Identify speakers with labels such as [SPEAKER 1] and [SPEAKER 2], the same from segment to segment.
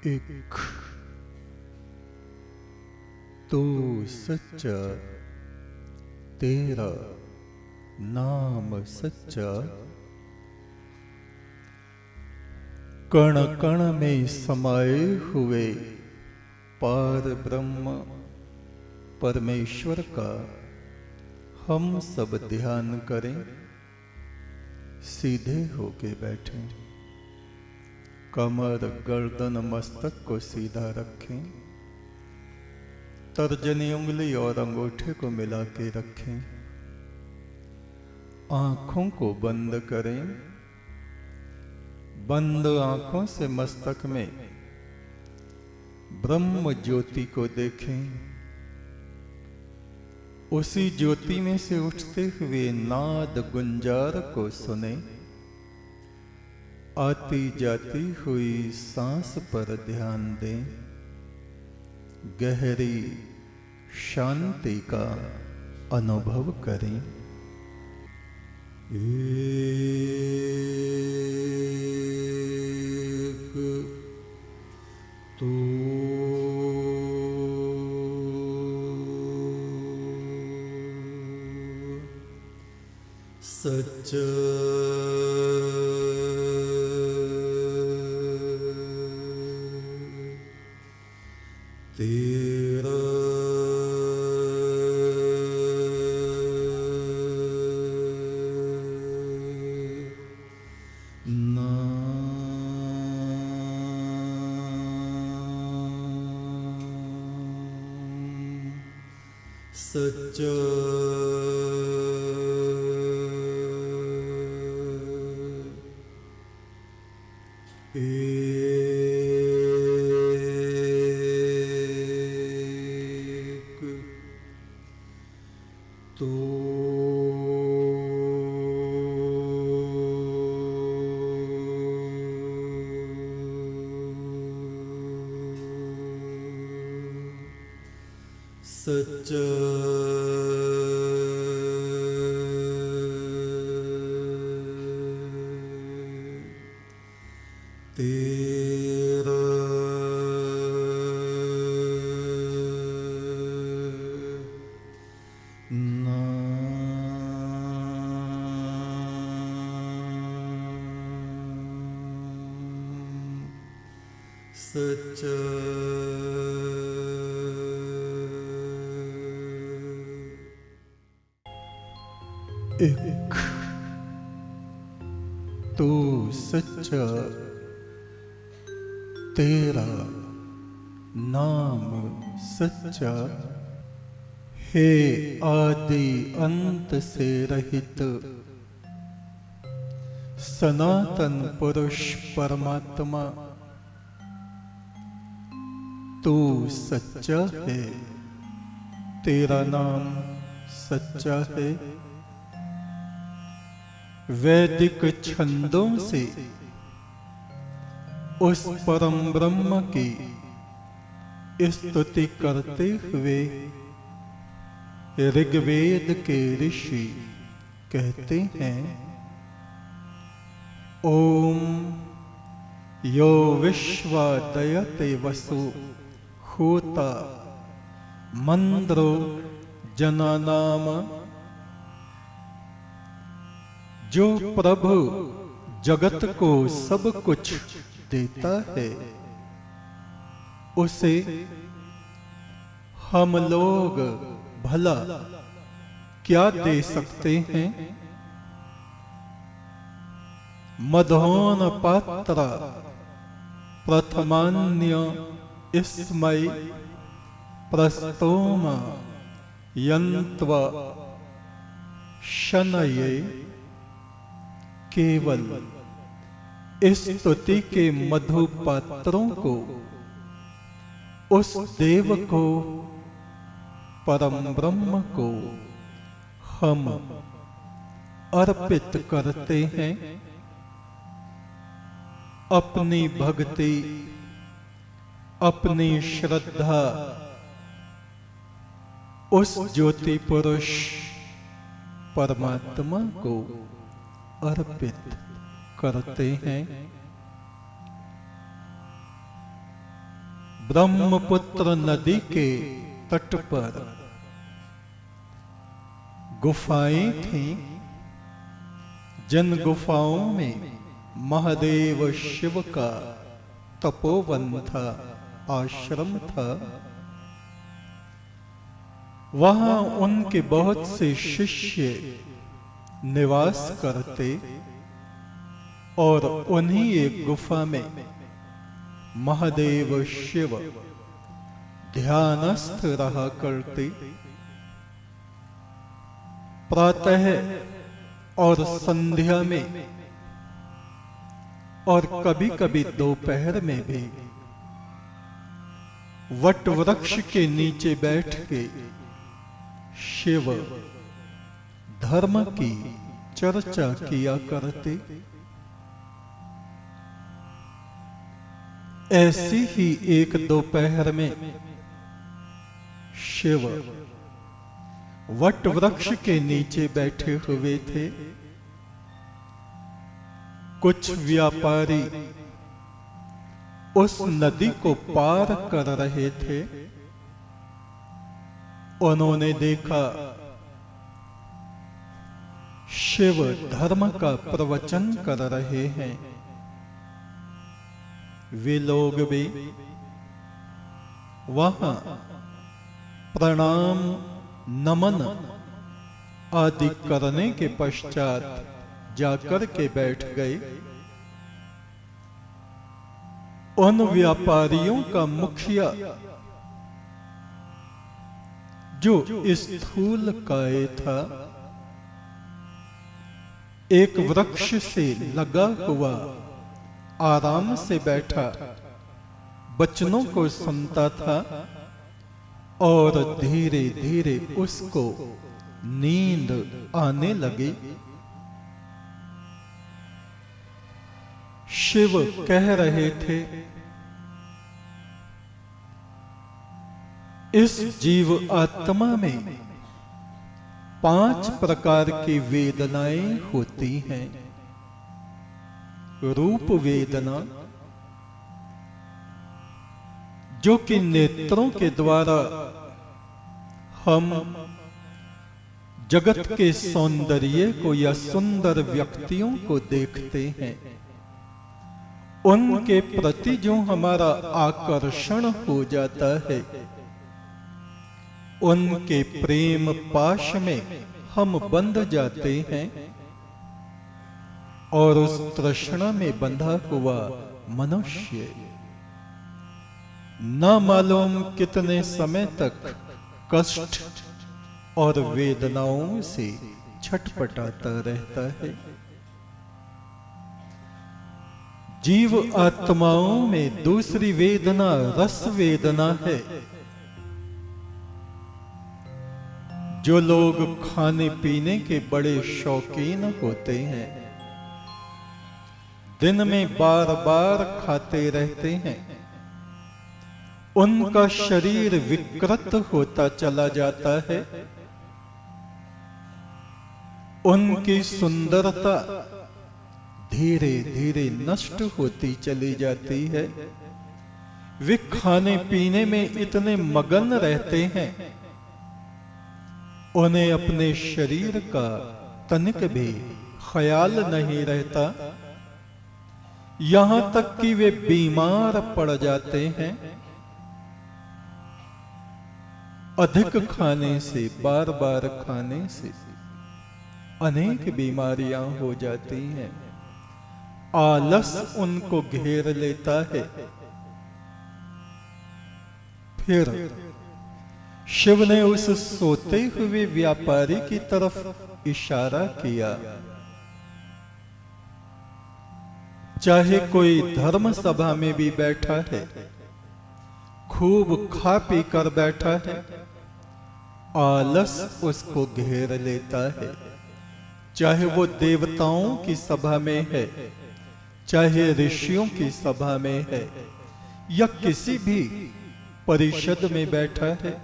[SPEAKER 1] एक तू सच्चा, तेरा नाम सच्चा, कण कण में समाये हुए पार ब्रह्म परमेश्वर का हम सब ध्यान करें। सीधे होके बैठें, कमर गर्दन मस्तक को सीधा रखें, तर्जनी उंगली और अंगूठे को मिला के रखें, आंखों को बंद करें। बंद आंखों से मस्तक में ब्रह्म ज्योति को देखें। उसी ज्योति में से उठते हुए नाद गुंजार को सुने। आती जाती हुई सांस पर ध्यान दें। गहरी शांति का अनुभव करें। एक तू सच्चा, तेरा नाम सच्चा, एक तू सच्चा, तेरा नाम सच्चा, एक तू सच्चा, तेरा नाम सच्चा, हे आदि अंत से रहित सनातन पुरुष परमात्मा, तू सच्चा है, तेरा नाम सच्चा है। वैदिक छंदों से उस परम ब्रह्म की स्तुति करते हुए ऋग्वेद के ऋषि कहते हैं, ओम यो विश्वादयते वसु होता मंद्रो जनानाम। जो प्रभु जगत को सब कुछ देता है, उसे हम लोग भला क्या दे सकते हैं। मधोन पात्र प्रथमान्य इस्मै प्रस्तोम यंत्व शनये। केवल इस स्तुति के मधु पात्रों को उस देव को, परम ब्रह्म को हम अर्पित करते हैं। अपनी भक्ति, अपनी श्रद्धा उस ज्योति पुरुष परमात्मा को अर्पित करते हैं। ब्रह्मपुत्र नदी के तट पर गुफाएं थीं। जिन गुफाओं में महादेव शिव का तपोवन था, आश्रम था। वहां उनके बहुत से शिष्य निवास करते और उन्हीं एक गुफा में महादेव शिव ध्यानस्थ रहा करते। प्रातः और संध्या में और कभी कभी दोपहर में भी वट वृक्ष के नीचे बैठ के शिव धर्म की चर्चा किया करते। ऐसी ही एक दोपहर में शिव वट वृक्ष के नीचे बैठे हुए थे। कुछ व्यापारी उस नदी को पार कर रहे थे। उन्होंने देखा शिव धर्म का प्रवचन कर रहे हैं। वे लोग भी वहां प्रणाम नमन आदि करने के पश्चात जाकर के बैठ गए। उन व्यापारियों का मुखिया जो स्थूल काय था, एक वृक्ष से लगा हुआ आराम से बैठा बचनों को सुनता था और धीरे धीरे उसको नींद आने लगी। शिव कह रहे थे, इस जीव आत्मा में 5 प्रकार की वेदनाएं होती हैं। रूप वेदना, जो कि नेत्रों के द्वारा हम जगत के सौंदर्य को या सुंदर व्यक्तियों को देखते हैं, उनके प्रति जो हमारा आकर्षण हो जाता है, उनके प्रेम पाश में हम बंध जाते हैं और उस तृष्णा में बंधा हुआ मनुष्य न मालूम कितने समय तक कष्ट और वेदनाओं से छटपटाता रहता है। जीव आत्माओं में दूसरी वेदना रस वेदना है। जो लोग खाने पीने के बड़े शौकीन होते हैं, दिन में बार बार खाते रहते हैं, उनका शरीर विकृत होता चला जाता है। उनकी सुंदरता धीरे धीरे नष्ट होती चली जाती है। वे खाने पीने में इतने मगन रहते हैं, उन्हें अपने शरीर का तनिक भी ख्याल नहीं रहता। यहां तक कि वे बीमार पड़ जाते हैं। अधिक खाने से, बार बार खाने से अनेक बीमारियां हो जाती हैं। आलस उनको घेर लेता है। फिर शिव ने उस सोते हुए व्यापारी की तरफ इशारा किया। चाहे कोई धर्म सभा में भी बैठा है, खूब खा पी कर बैठा है, आलस उसको घेर लेता है। चाहे वो देवताओं की सभा में है, चाहे ऋषियों की सभा में है, या किसी भी परिषद में बैठा है,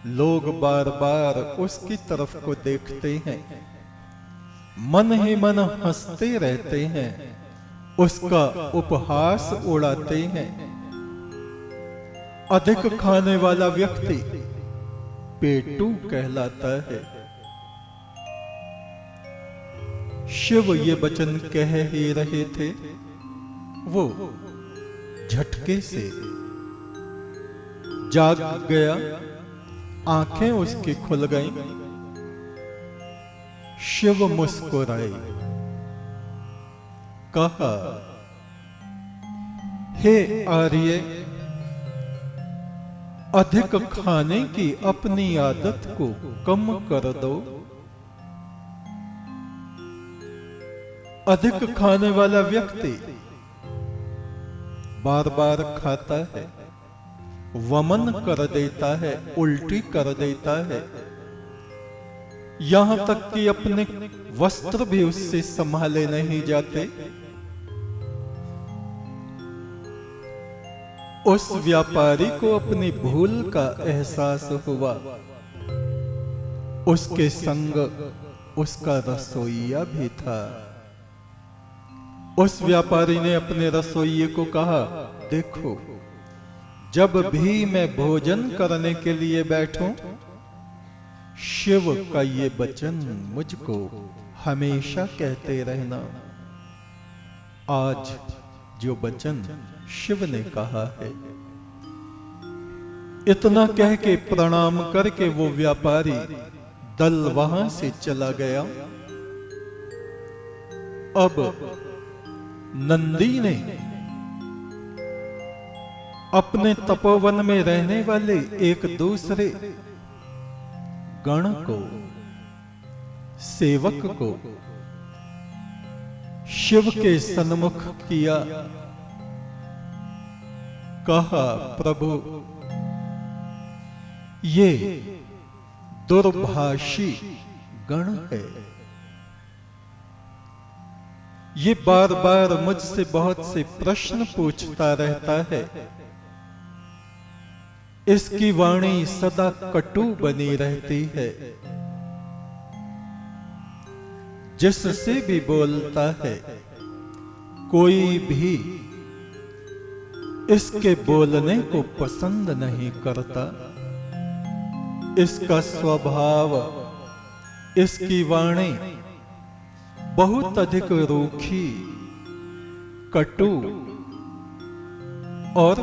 [SPEAKER 1] लोग बार बार उसकी तरफ को देखते हैं, मन ही मन हंसते रहते हैं, उसका उपहास उड़ाते हैं। अधिक खाने वाला व्यक्ति पेटू कहलाता है। शिव ये वचन कह ही रहे थे, वो झटके से जाग गया, आंखें उसकी खुल गईं। शिव मुस्कुराए, कहा, हे आर्य, अधिक खाने की अपनी आदत को कम कर दो। अधिक खाने वाला व्यक्ति बार बार खाता है, वमन कर देता है, उल्टी कर देता है, यहां तक कि अपने वस्त्र भी उससे संभाले नहीं जाते। उस व्यापारी को अपनी भूल का एहसास हुआ। उसके संग उसका रसोइया भी था। उस व्यापारी ने अपने रसोइये को कहा, देखो, जब भी मैं भोजन करने के लिए बैठूं, शिव का ये वचन मुझको हमेशा कहते रहना। आज जो वचन शिव ने कहा है। इतना कह के प्रणाम करके वो व्यापारी दल वहां से चला गया। अब नंदी ने अपने तपोवन में रहने वाले एक दूसरे गण को, सेवक को शिव के सन्मुख किया। कहा, प्रभु, ये दुर्भाषी गण है। ये बार बार मुझसे बहुत से प्रश्न पूछता रहता है। इसकी वाणी सदा कटु बनी रहती है। जिससे भी बोलता है, कोई भी इसके बोलने को पसंद नहीं करता। इसका स्वभाव, इसकी वाणी बहुत अधिक रूखी, कटु और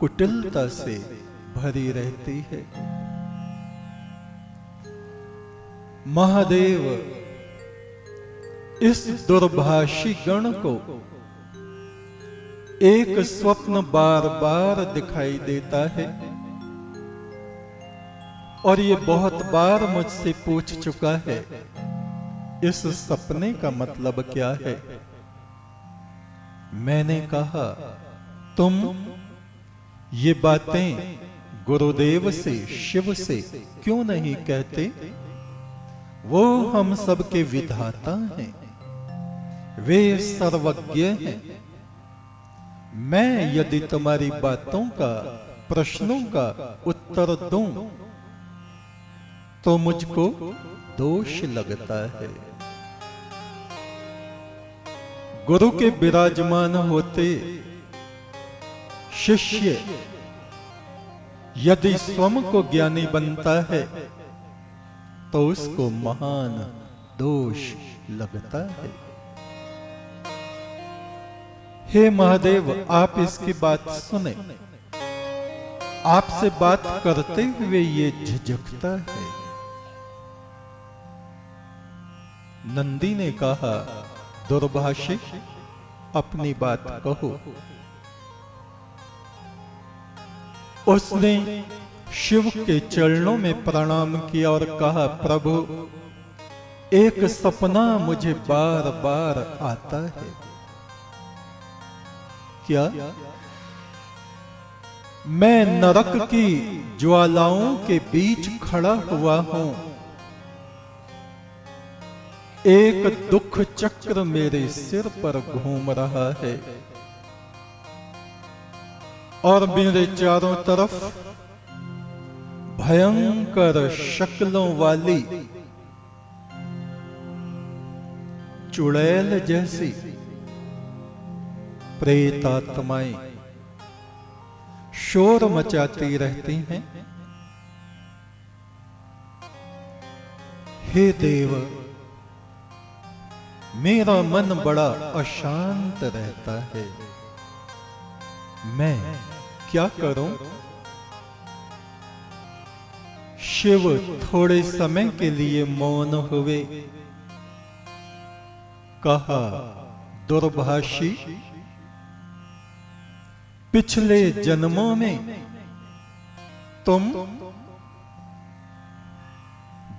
[SPEAKER 1] कुटिलता से भरी रहती है। महादेव इस दुर्भाषी गण को एक स्वप्न बार बार दिखाई देता है और ये बहुत बार मुझसे पूछ चुका है, इस सपने का मतलब क्या है। मैंने कहा, तुम ये बातें गुरुदेव से, शिव से क्यों नहीं कहते? वो हम सबके विधाता हैं, वे सर्वज्ञ हैं। मैं यदि तुम्हारी बातों का, प्रश्नों का उत्तर दूं तो मुझको दोष लगता है। गुरु के विराजमान होते शिष्य यदि स्वयं को ज्ञानी बनता है तो उसको महान दोष लगता है। हे महादेव, आप इसकी बात सुने। आपसे बात करते हुए ये झिझकता है। नंदी ने कहा, दुर्भाषी, अपनी बात कहो। उसने शिव के चरणों में प्रणाम किया और कहा, प्रभु, एक सपना मुझे बार बार आता है। क्या? मैं नरक की ज्वालाओं के बीच खड़ा हुआ हूं। एक दुख चक्र मेरे सिर पर घूम रहा है और मेरे चारों तरफ भयंकर शक्लों वाली चुड़ैल जैसी प्रेतात्माएं शोर मचाती रहती हैं। हे देव, मेरा मन बड़ा अशांत रहता है, मैं क्या करूं? शिव थोड़े समय के लिए मौन हुए। कहा, दुर्भाषी, पिछले जन्मों में तुम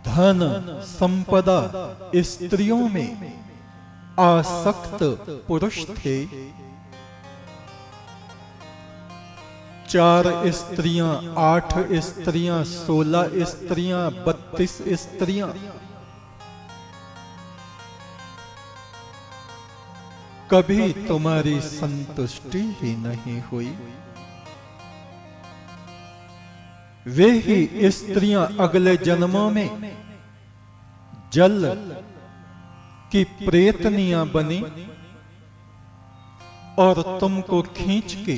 [SPEAKER 1] धन संपदा स्त्रियों में आसक्त पुरुष थे। 4 स्त्रियां, 8 स्त्रियां, 16 स्त्रियां, 32 स्त्रियां। कभी तुम्हारी संतुष्टि ही नहीं हुई। वे ही स्त्रियां अगले जन्मों में जल की प्रेतनियां बनी और तुमको खींच के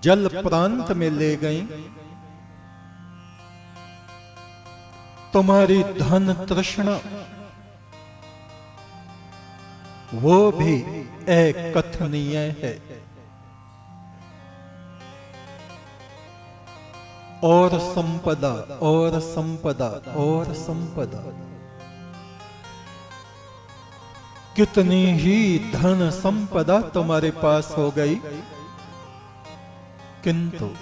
[SPEAKER 1] जल प्रांत में ले गईं। तुम्हारी धन तृष्णा वो भी अकथनीय है। और संपदा, और संपदा, और संपदा, कितनी ही धन संपदा तुम्हारे पास हो गई, किंतु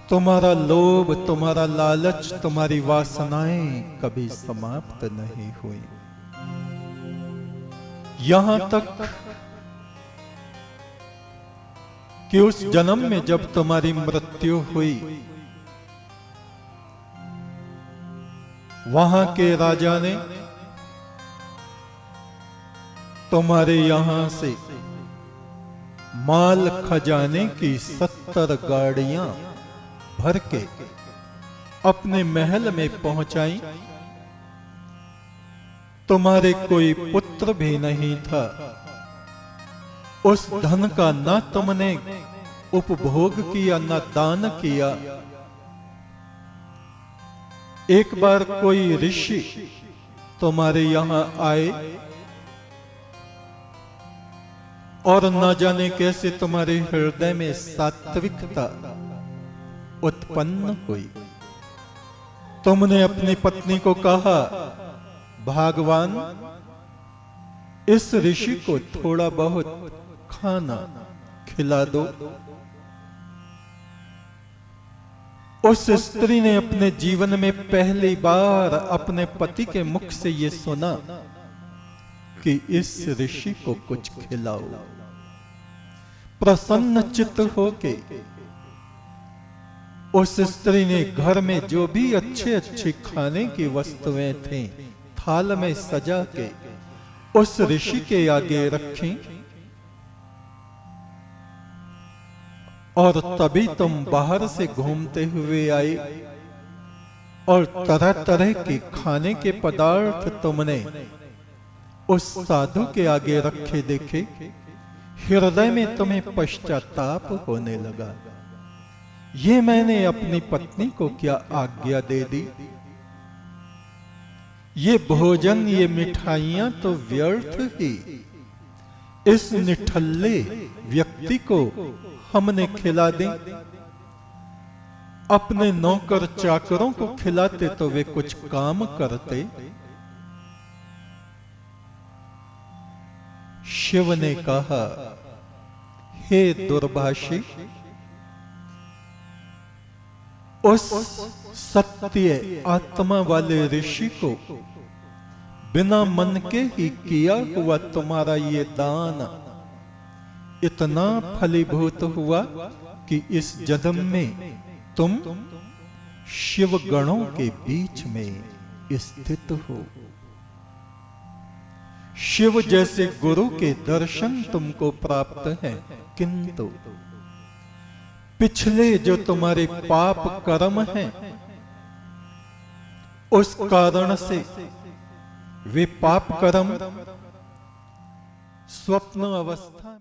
[SPEAKER 1] तुम्हारा लोभ, तुम्हारा लालच, तुम्हारी वासनाएं कभी समाप्त नहीं हुई। यहां तक कि उस जन्म में जब तुम्हारी मृत्यु हुई, वहां के राजा ने तुम्हारे यहां से माल खजाने की 70 गाड़ियां भर के अपने महल में पहुंचाई। तुम्हारे कोई पुत्र भी नहीं था। उस धन का ना तुमने उपभोग किया, ना दान किया। एक बार कोई ऋषि तुम्हारे यहां आए और न जाने कैसे तुम्हारे हृदय में सात्विकता उत्पन्न हुई। तुमने अपनी पत्नी को कहा, भगवान, इस ऋषि को थोड़ा बहुत खाना खिला दो। उस स्त्री ने अपने जीवन में पहली बार अपने पति के मुख से ये सुना कि इस ऋषि को कुछ खिलाओ। प्रसन्न चित्त होके उस स्त्री ने घर में जो भी अच्छे अच्छे खाने की वस्तुएं थीं, थाल में सजा के उस ऋषि के आगे रखी। और तभी तुम बाहर से घूमते हुए आए और तरह तरह के खाने के पदार्थ तुमने उस साधु के आगे रखे देखे। हृदय में तुम्हें पश्चाताप होने लगा, ये मैंने अपनी पत्नी को क्या आज्ञा दे दी। ये भोजन, ये मिठाइयां तो व्यर्थ ही इस निठल्ले व्यक्ति को हमने खिला दी। अपने नौकर चाकरों को खिलाते तो वे कुछ काम करते। शिव ने कहा, हे दुर्भाषी, उस सत्य आत्मा वाले ऋषि को बिना मन के ही किया हुआ तुम्हारा ये दान इतना फलीभूत हुआ कि इस जन्म में तुम शिव गणों के बीच में स्थित हो। शिव जैसे गुरु के दर्शन तुमको प्राप्त हैं, किंतु पिछले जो तुम्हारे पाप कर्म हैं, उस कारण से वे पाप कर्म स्वप्न अवस्था